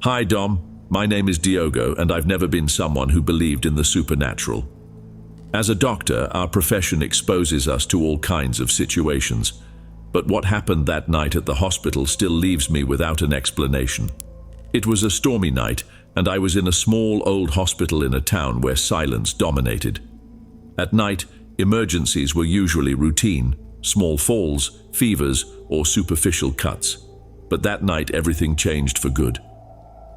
Hi Dom, my name is Diogo and I've never been someone who believed in the supernatural. As a doctor, our profession exposes us to all kinds of situations, but what happened that night at the hospital still leaves me without an explanation. It was a stormy night and I was in a small old hospital in a town where silence dominated. At night, emergencies were usually routine, small falls, fevers, or superficial cuts. But that night everything changed for good.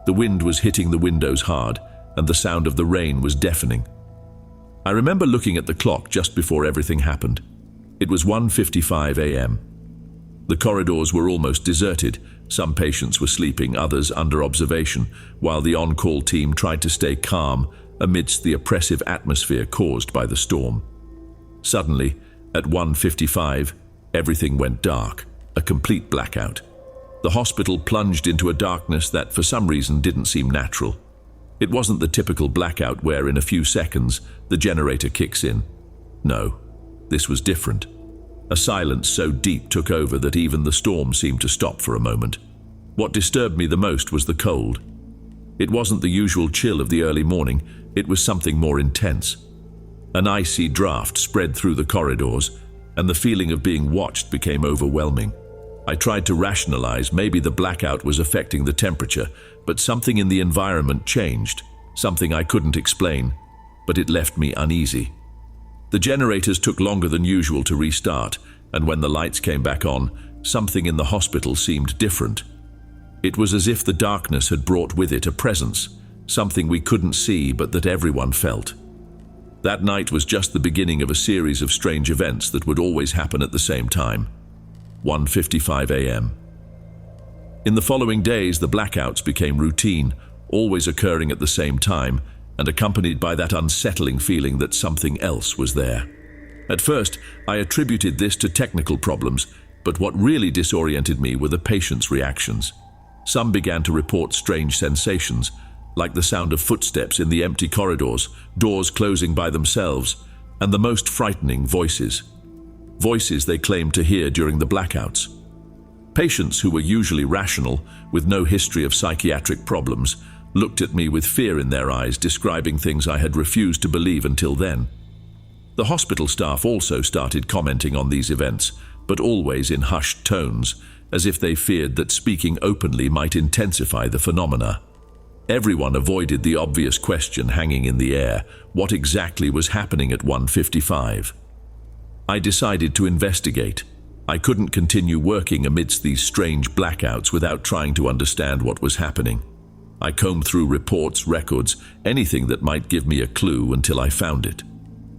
The wind was hitting the windows hard, and the sound of the rain was deafening. I remember looking at the clock just before everything happened. It was 1:55 a.m. The corridors were almost deserted. Some patients were sleeping, others under observation, while the on-call team tried to stay calm amidst the oppressive atmosphere caused by the storm. Suddenly, at 1:55, everything went dark, a complete blackout. The hospital plunged into a darkness that for some reason didn't seem natural. It wasn't the typical blackout where in a few seconds the generator kicks in. No, this was different. A silence so deep took over that even the storm seemed to stop for a moment. What disturbed me the most was the cold. It wasn't the usual chill of the early morning, it was something more intense. An icy draft spread through the corridors, and the feeling of being watched became overwhelming. I tried to rationalize maybe the blackout was affecting the temperature, but something in the environment changed, something I couldn't explain, but it left me uneasy. The generators took longer than usual to restart, and when the lights came back on, something in the hospital seemed different. It was as if the darkness had brought with it a presence, something we couldn't see but that everyone felt. That night was just the beginning of a series of strange events that would always happen at the same time. 1:55 a.m. In the following days, the blackouts became routine, always occurring at the same time, and accompanied by that unsettling feeling that something else was there. At first, I attributed this to technical problems, but what really disoriented me were the patients' reactions. Some began to report strange sensations, like the sound of footsteps in the empty corridors, doors closing by themselves, and the most frightening voices. Voices they claimed to hear during the blackouts. Patients who were usually rational, with no history of psychiatric problems, looked at me with fear in their eyes, describing things I had refused to believe until then. The hospital staff also started commenting on these events, but always in hushed tones, as if they feared that speaking openly might intensify the phenomena. Everyone avoided the obvious question hanging in the air: what exactly was happening at 1:55? I decided to investigate. I couldn't continue working amidst these strange blackouts without trying to understand what was happening. I combed through reports, records, anything that might give me a clue until I found it.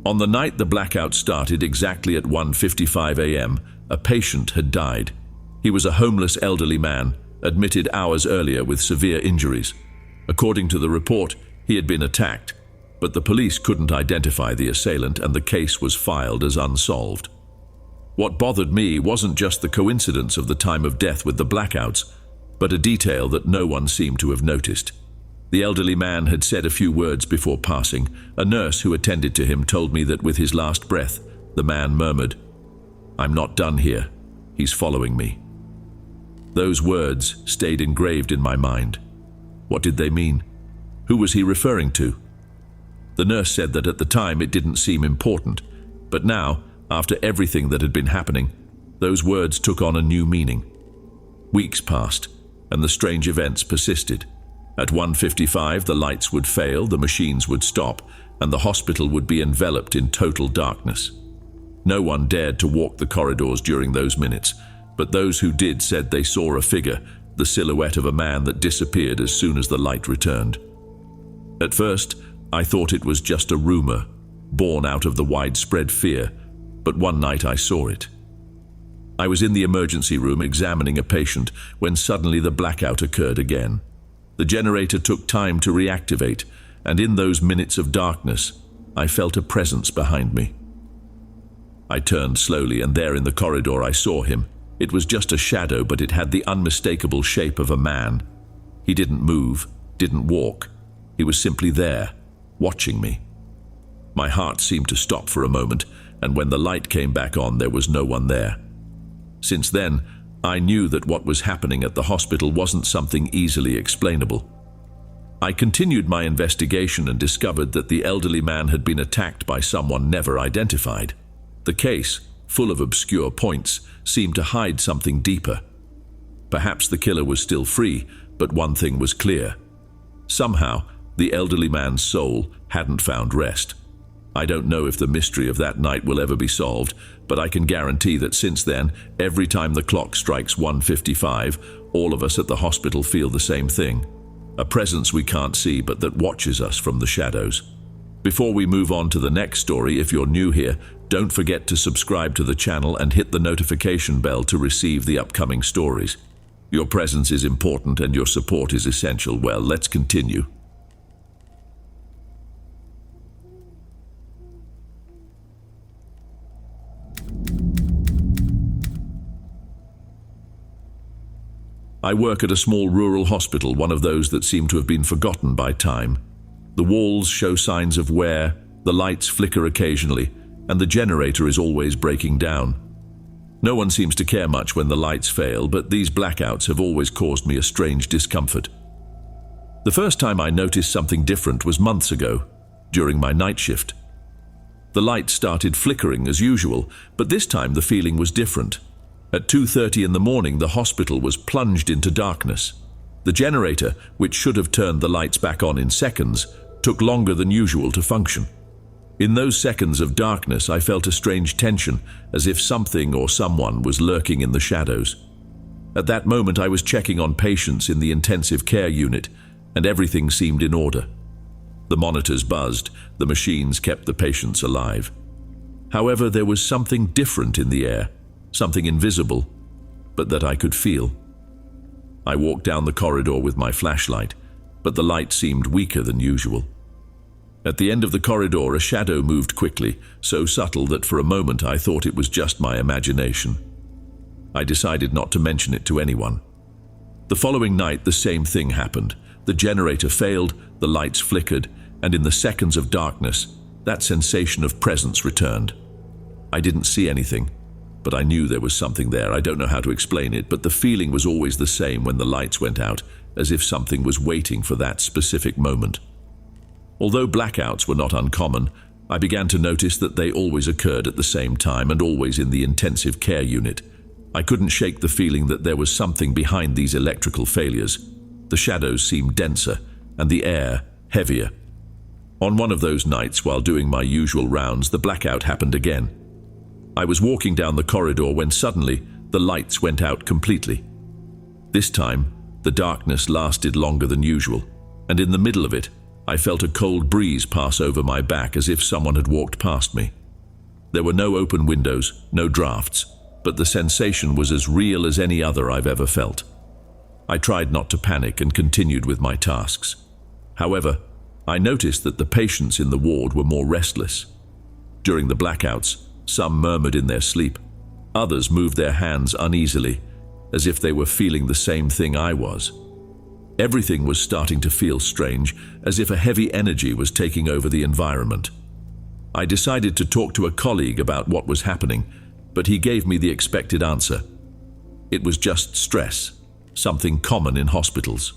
On the night the blackout started, exactly at 1:55 a.m., a patient had died. He was a homeless elderly man, admitted hours earlier with severe injuries. According to the report, he had been attacked, but the police couldn't identify the assailant and the case was filed as unsolved. What bothered me wasn't just the coincidence of the time of death with the blackouts, but a detail that no one seemed to have noticed. The elderly man had said a few words before passing. A nurse who attended to him told me that with his last breath, the man murmured, "I'm not done here. He's following me." Those words stayed engraved in my mind. What did they mean? Who was he referring to? The nurse said that at the time it didn't seem important, but now, after everything that had been happening, those words took on a new meaning. Weeks passed, and the strange events persisted. At 1:55, the lights would fail, the machines would stop, and the hospital would be enveloped in total darkness. No one dared to walk the corridors during those minutes, but those who did said they saw a figure, the silhouette of a man that disappeared as soon as the light returned. At first, I thought it was just a rumor, born out of the widespread fear, but one night I saw it. I was in the emergency room examining a patient when suddenly the blackout occurred again. The generator took time to reactivate, and in those minutes of darkness, I felt a presence behind me. I turned slowly, and there in the corridor I saw him. It was just a shadow, but it had the unmistakable shape of a man. He didn't move, didn't walk. He was simply there, watching me. My heart seemed to stop for a moment, and when the light came back on, there was no one there. Since then, I knew that what was happening at the hospital wasn't something easily explainable. I continued my investigation and discovered that the elderly man had been attacked by someone never identified. The case, full of obscure points, seemed to hide something deeper. Perhaps the killer was still free, but one thing was clear. Somehow, the elderly man's soul hadn't found rest. I don't know if the mystery of that night will ever be solved, but I can guarantee that since then, every time the clock strikes 1:55, all of us at the hospital feel the same thing. A presence we can't see but that watches us from the shadows. Before we move on to the next story, if you're new here, don't forget to subscribe to the channel and hit the notification bell to receive the upcoming stories. Your presence is important and your support is essential. Well, let's continue. I work at a small rural hospital, one of those that seem to have been forgotten by time. The walls show signs of wear, the lights flicker occasionally, and the generator is always breaking down. No one seems to care much when the lights fail, but these blackouts have always caused me a strange discomfort. The first time I noticed something different was months ago, during my night shift. The lights started flickering as usual, but this time the feeling was different. At 2:30 in the morning, the hospital was plunged into darkness. The generator, which should have turned the lights back on in seconds, took longer than usual to function. In those seconds of darkness, I felt a strange tension, as if something or someone was lurking in the shadows. At that moment, I was checking on patients in the intensive care unit, and everything seemed in order. The monitors buzzed, the machines kept the patients alive. However, there was something different in the air. Something invisible, but that I could feel. I walked down the corridor with my flashlight, but the light seemed weaker than usual. At the end of the corridor, a shadow moved quickly, so subtle that for a moment I thought it was just my imagination. I decided not to mention it to anyone. The following night, the same thing happened. The generator failed, the lights flickered, and in the seconds of darkness, that sensation of presence returned. I didn't see anything, but I knew there was something there. I don't know how to explain it, but the feeling was always the same when the lights went out, as if something was waiting for that specific moment. Although blackouts were not uncommon, I began to notice that they always occurred at the same time and always in the intensive care unit. I couldn't shake the feeling that there was something behind these electrical failures. The shadows seemed denser, and the air heavier. On one of those nights, while doing my usual rounds, the blackout happened again. I was walking down the corridor when suddenly the lights went out completely. This time, the darkness lasted longer than usual, and in the middle of it, I felt a cold breeze pass over my back as if someone had walked past me. There were no open windows, no drafts, but the sensation was as real as any other I've ever felt. I tried not to panic and continued with my tasks. However, I noticed that the patients in the ward were more restless. During the blackouts, some murmured in their sleep. Others moved their hands uneasily, as if they were feeling the same thing I was. Everything was starting to feel strange, as if a heavy energy was taking over the environment. I decided to talk to a colleague about what was happening, but he gave me the expected answer. It was just stress, something common in hospitals.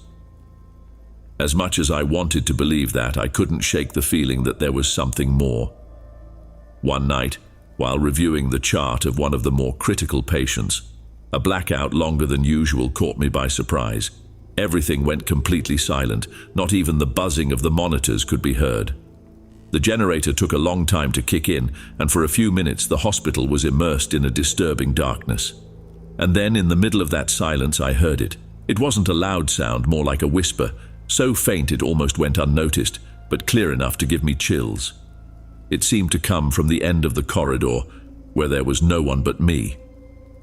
As much as I wanted to believe that, I couldn't shake the feeling that there was something more. One night, while reviewing the chart of one of the more critical patients, a blackout longer than usual caught me by surprise. Everything went completely silent. Not even the buzzing of the monitors could be heard. The generator took a long time to kick in, and for a few minutes the hospital was immersed in a disturbing darkness. And then, in the middle of that silence, I heard it. It wasn't a loud sound, more like a whisper, so faint it almost went unnoticed, but clear enough to give me chills. It seemed to come from the end of the corridor, where there was no one but me.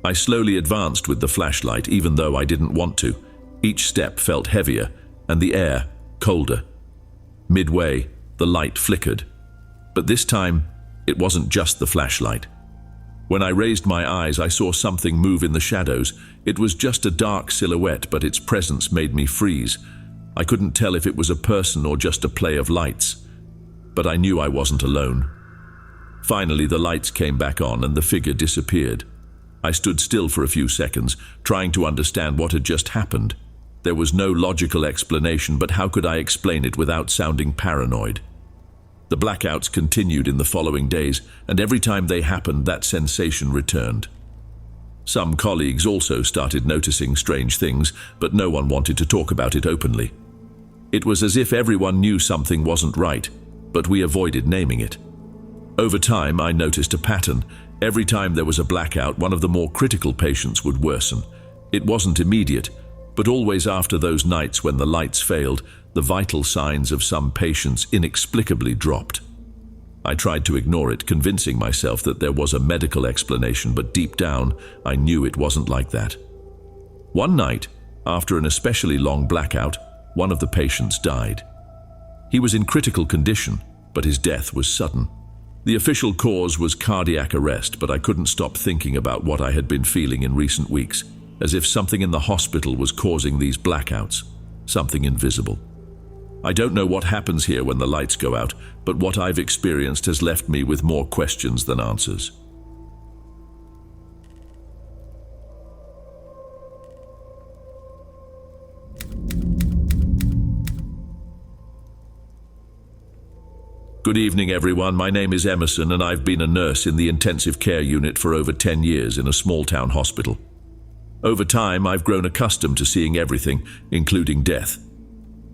I slowly advanced with the flashlight, even though I didn't want to. Each step felt heavier, and the air colder. Midway, the light flickered. But this time, it wasn't just the flashlight. When I raised my eyes, I saw something move in the shadows. It was just a dark silhouette, but its presence made me freeze. I couldn't tell if it was a person or just a play of lights. But I knew I wasn't alone. Finally, the lights came back on and the figure disappeared. I stood still for a few seconds, trying to understand what had just happened. There was no logical explanation, but how could I explain it without sounding paranoid? The blackouts continued in the following days, and every time they happened, that sensation returned. Some colleagues also started noticing strange things, but no one wanted to talk about it openly. It was as if everyone knew something wasn't right, but we avoided naming it. Over time, I noticed a pattern. Every time there was a blackout, one of the more critical patients would worsen. It wasn't immediate, but always after those nights when the lights failed, the vital signs of some patients inexplicably dropped. I tried to ignore it, convincing myself that there was a medical explanation, but deep down, I knew it wasn't like that. One night, after an especially long blackout, one of the patients died. He was in critical condition, but his death was sudden. The official cause was cardiac arrest, but I couldn't stop thinking about what I had been feeling in recent weeks, as if something in the hospital was causing these blackouts, something invisible. I don't know what happens here when the lights go out, but what I've experienced has left me with more questions than answers. Good evening, everyone. My name is Emerson, and I've been a nurse in the intensive care unit for over 10 years in a small-town hospital. Over time, I've grown accustomed to seeing everything, including death.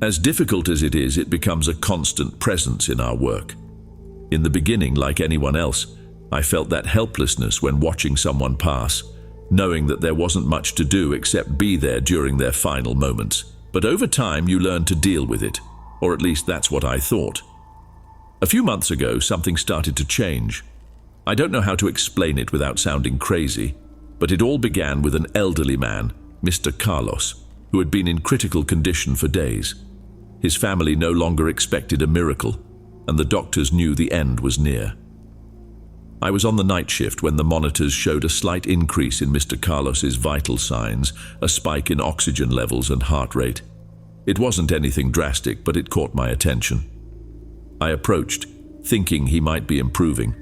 As difficult as it is, it becomes a constant presence in our work. In the beginning, like anyone else, I felt that helplessness when watching someone pass, knowing that there wasn't much to do except be there during their final moments. But over time, you learn to deal with it, or at least that's what I thought. A few months ago, something started to change. I don't know how to explain it without sounding crazy, but it all began with an elderly man, Mr. Carlos, who had been in critical condition for days. His family no longer expected a miracle, and the doctors knew the end was near. I was on the night shift when the monitors showed a slight increase in Mr. Carlos's vital signs, a spike in oxygen levels and heart rate. It wasn't anything drastic, but it caught my attention. I approached, thinking he might be improving,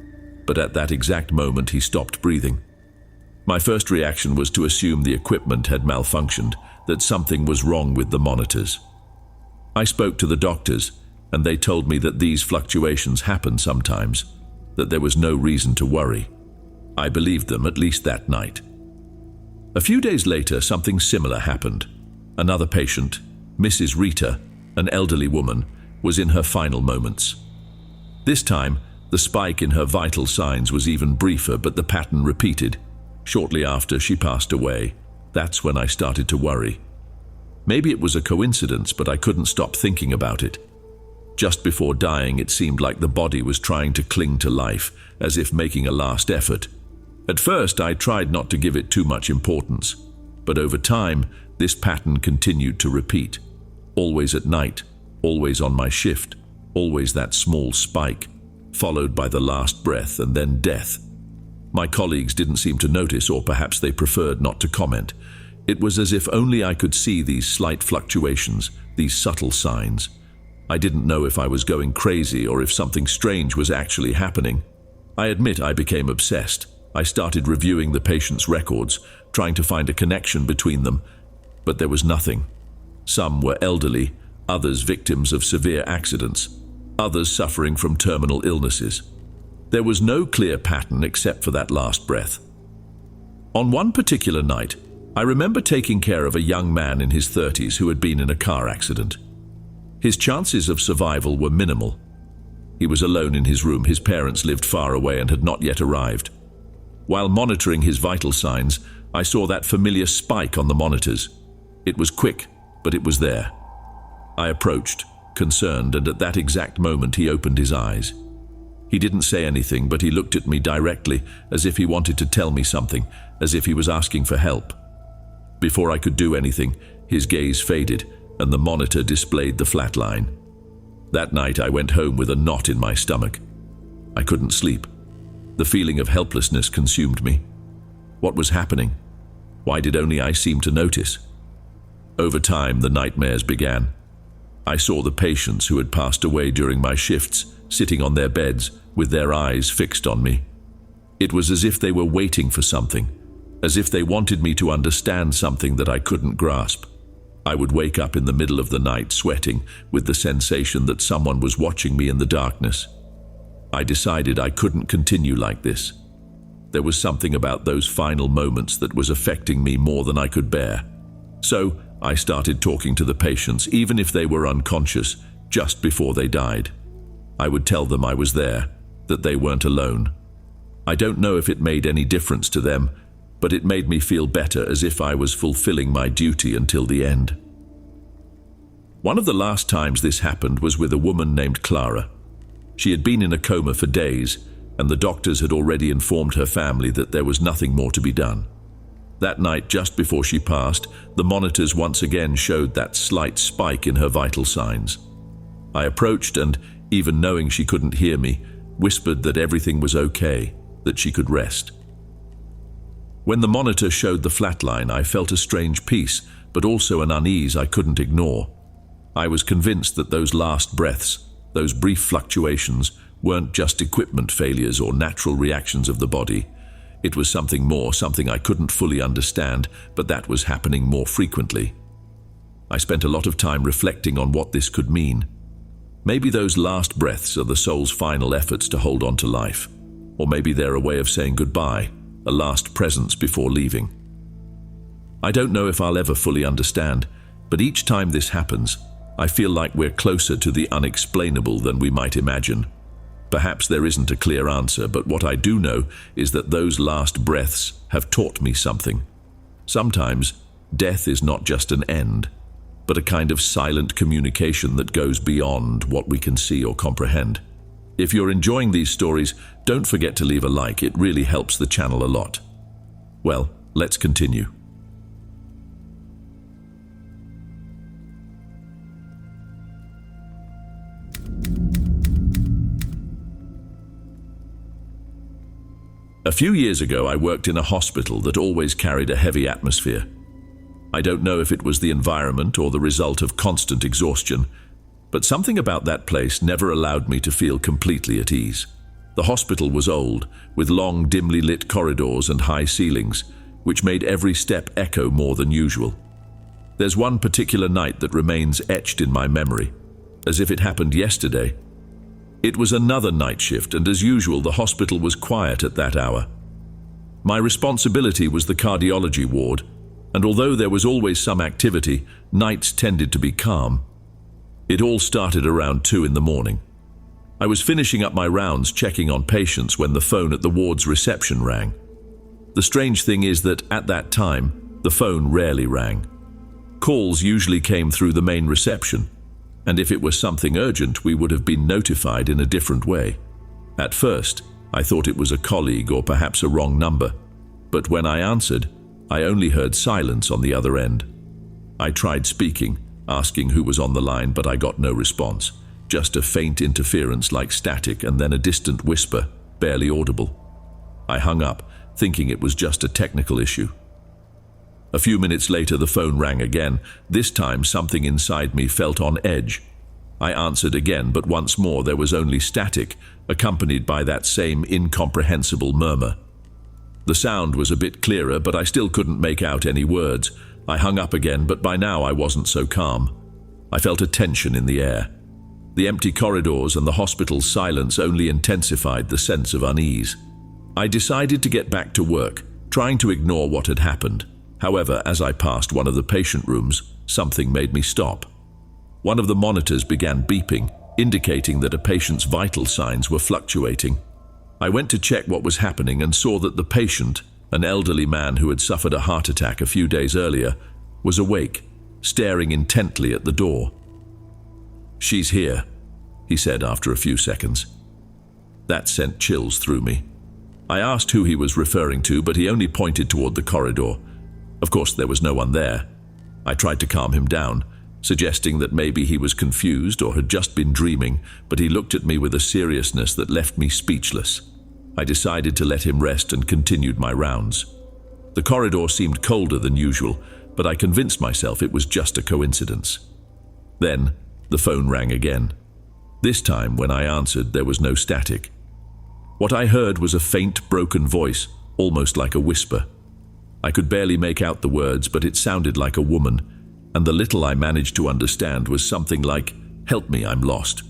but at that exact moment he stopped breathing. My first reaction was to assume the equipment had malfunctioned, that something was wrong with the monitors. I spoke to the doctors, and they told me that these fluctuations happen sometimes, that there was no reason to worry. I believed them, at least that night. A few days later, something similar happened. Another patient, Mrs. Rita, an elderly woman, was in her final moments. This time, the spike in her vital signs was even briefer, but the pattern repeated. Shortly after she passed away, that's when I started to worry. Maybe it was a coincidence, but I couldn't stop thinking about it. Just before dying, it seemed like the body was trying to cling to life, as if making a last effort. At first, I tried not to give it too much importance, but over time, this pattern continued to repeat. Always at night, always on my shift, always that small spike, followed by the last breath and then death. My colleagues didn't seem to notice, or perhaps they preferred not to comment. It was as if only I could see these slight fluctuations, these subtle signs. I didn't know if I was going crazy or if something strange was actually happening. I admit I became obsessed. I started reviewing the patient's records, trying to find a connection between them, but there was nothing. Some were elderly, others victims of severe accidents, others suffering from terminal illnesses. There was no clear pattern except for that last breath. On one particular night, I remember taking care of a young man in his 30s who had been in a car accident. His chances of survival were minimal. He was alone in his room. His parents lived far away and had not yet arrived. While monitoring his vital signs, I saw that familiar spike on the monitors. It was quick, but it was there. I approached, concerned, and at that exact moment he opened his eyes. He didn't say anything, but he looked at me directly, as if he wanted to tell me something, as if he was asking for help. Before I could do anything, his gaze faded, and the monitor displayed the flat line. That night I went home with a knot in my stomach. I couldn't sleep. The feeling of helplessness consumed me. What was happening? Why did only I seem to notice? Over time, the nightmares began. I saw the patients who had passed away during my shifts, sitting on their beds, with their eyes fixed on me. It was as if they were waiting for something, as if they wanted me to understand something that I couldn't grasp. I would wake up in the middle of the night sweating with the sensation that someone was watching me in the darkness. I decided I couldn't continue like this. There was something about those final moments that was affecting me more than I could bear. So I started talking to the patients, even if they were unconscious, just before they died. I would tell them I was there, that they weren't alone. I don't know if it made any difference to them, but it made me feel better, as if I was fulfilling my duty until the end. One of the last times this happened was with a woman named Clara. She had been in a coma for days, and the doctors had already informed her family that there was nothing more to be done. That night, just before she passed, the monitors once again showed that slight spike in her vital signs. I approached and, even knowing she couldn't hear me, whispered that everything was okay, that she could rest. When the monitor showed the flatline, I felt a strange peace, but also an unease I couldn't ignore. I was convinced that those last breaths, those brief fluctuations, weren't just equipment failures or natural reactions of the body. It was something more, something I couldn't fully understand, but that was happening more frequently. I spent a lot of time reflecting on what this could mean. Maybe those last breaths are the soul's final efforts to hold on to life. Or maybe they're a way of saying goodbye, a last presence before leaving. I don't know if I'll ever fully understand, but each time this happens, I feel like we're closer to the unexplainable than we might imagine. Perhaps there isn't a clear answer, but what I do know is that those last breaths have taught me something. Sometimes, death is not just an end, but a kind of silent communication that goes beyond what we can see or comprehend. If you're enjoying these stories, don't forget to leave a like. It really helps the channel a lot. Well, let's continue. A few years ago, I worked in a hospital that always carried a heavy atmosphere. I don't know if it was the environment or the result of constant exhaustion, but something about that place never allowed me to feel completely at ease. The hospital was old, with long, dimly lit corridors and high ceilings, which made every step echo more than usual. There's one particular night that remains etched in my memory, as if it happened yesterday. It was another night shift, and as usual, the hospital was quiet at that hour. My responsibility was the cardiology ward, and although there was always some activity, nights tended to be calm. It all started around 2 in the morning. I was finishing up my rounds checking on patients when the phone at the ward's reception rang. The strange thing is that at that time, the phone rarely rang. Calls usually came through the main reception, and if it was something urgent, we would have been notified in a different way. At first, I thought it was a colleague or perhaps a wrong number, but when I answered, I only heard silence on the other end. I tried speaking, asking who was on the line, but I got no response, just a faint interference like static and then a distant whisper, barely audible. I hung up, thinking it was just a technical issue. A few minutes later, the phone rang again. This time, something inside me felt on edge. I answered again, but once more there was only static, accompanied by that same incomprehensible murmur. The sound was a bit clearer, but I still couldn't make out any words. I hung up again, but by now I wasn't so calm. I felt a tension in the air. The empty corridors and the hospital's silence only intensified the sense of unease. I decided to get back to work, trying to ignore what had happened. However, as I passed one of the patient rooms, something made me stop. One of the monitors began beeping, indicating that a patient's vital signs were fluctuating. I went to check what was happening and saw that the patient, an elderly man who had suffered a heart attack a few days earlier, was awake, staring intently at the door. "She's here," he said after a few seconds. That sent chills through me. I asked who he was referring to, but he only pointed toward the corridor. Of course, there was no one there. I tried to calm him down, suggesting that maybe he was confused or had just been dreaming, but he looked at me with a seriousness that left me speechless. I decided to let him rest and continued my rounds. The corridor seemed colder than usual, but I convinced myself it was just a coincidence. Then, the phone rang again. This time, when I answered, there was no static. What I heard was a faint, broken voice, almost like a whisper. I could barely make out the words, but it sounded like a woman. and the little I managed to understand was something like, "Help me, I'm lost.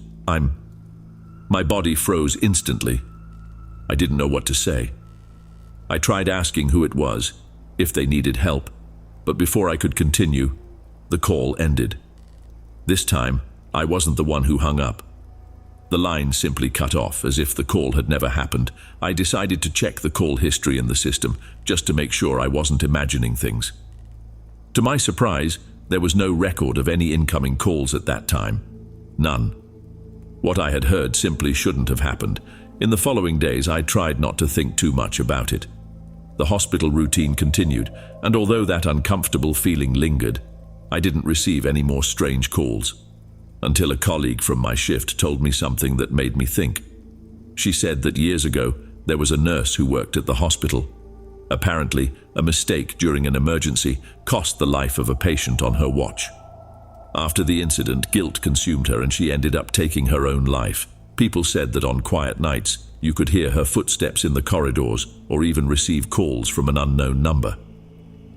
My body froze instantly. I didn't know what to say. I tried asking who it was, if they needed help, but before I could continue, the call ended. This time, I wasn't the one who hung up. The line simply cut off, as if the call had never happened. I decided to check the call history in the system, just to make sure I wasn't imagining things. To my surprise, there was no record of any incoming calls at that time. None. What I had heard simply shouldn't have happened. In the following days, I tried not to think too much about it. The hospital routine continued, and although that uncomfortable feeling lingered, I didn't receive any more strange calls. Until a colleague from my shift told me something that made me think. She said that years ago, there was a nurse who worked at the hospital. Apparently, a mistake during an emergency cost the life of a patient on her watch. After the incident, guilt consumed her and she ended up taking her own life. People said that on quiet nights, you could hear her footsteps in the corridors or even receive calls from an unknown number.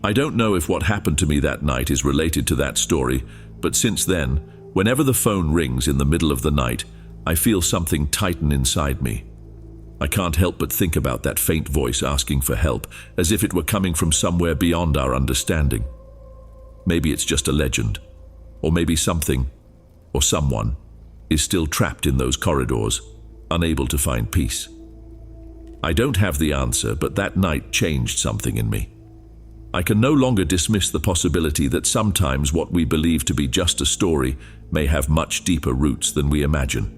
I don't know if what happened to me that night is related to that story, but since then, whenever the phone rings in the middle of the night, I feel something tighten inside me. I can't help but think about that faint voice asking for help, as if it were coming from somewhere beyond our understanding. Maybe it's just a legend, or maybe something, or someone, is still trapped in those corridors, unable to find peace. I don't have the answer, but that night changed something in me. I can no longer dismiss the possibility that sometimes what we believe to be just a story may have much deeper roots than we imagine.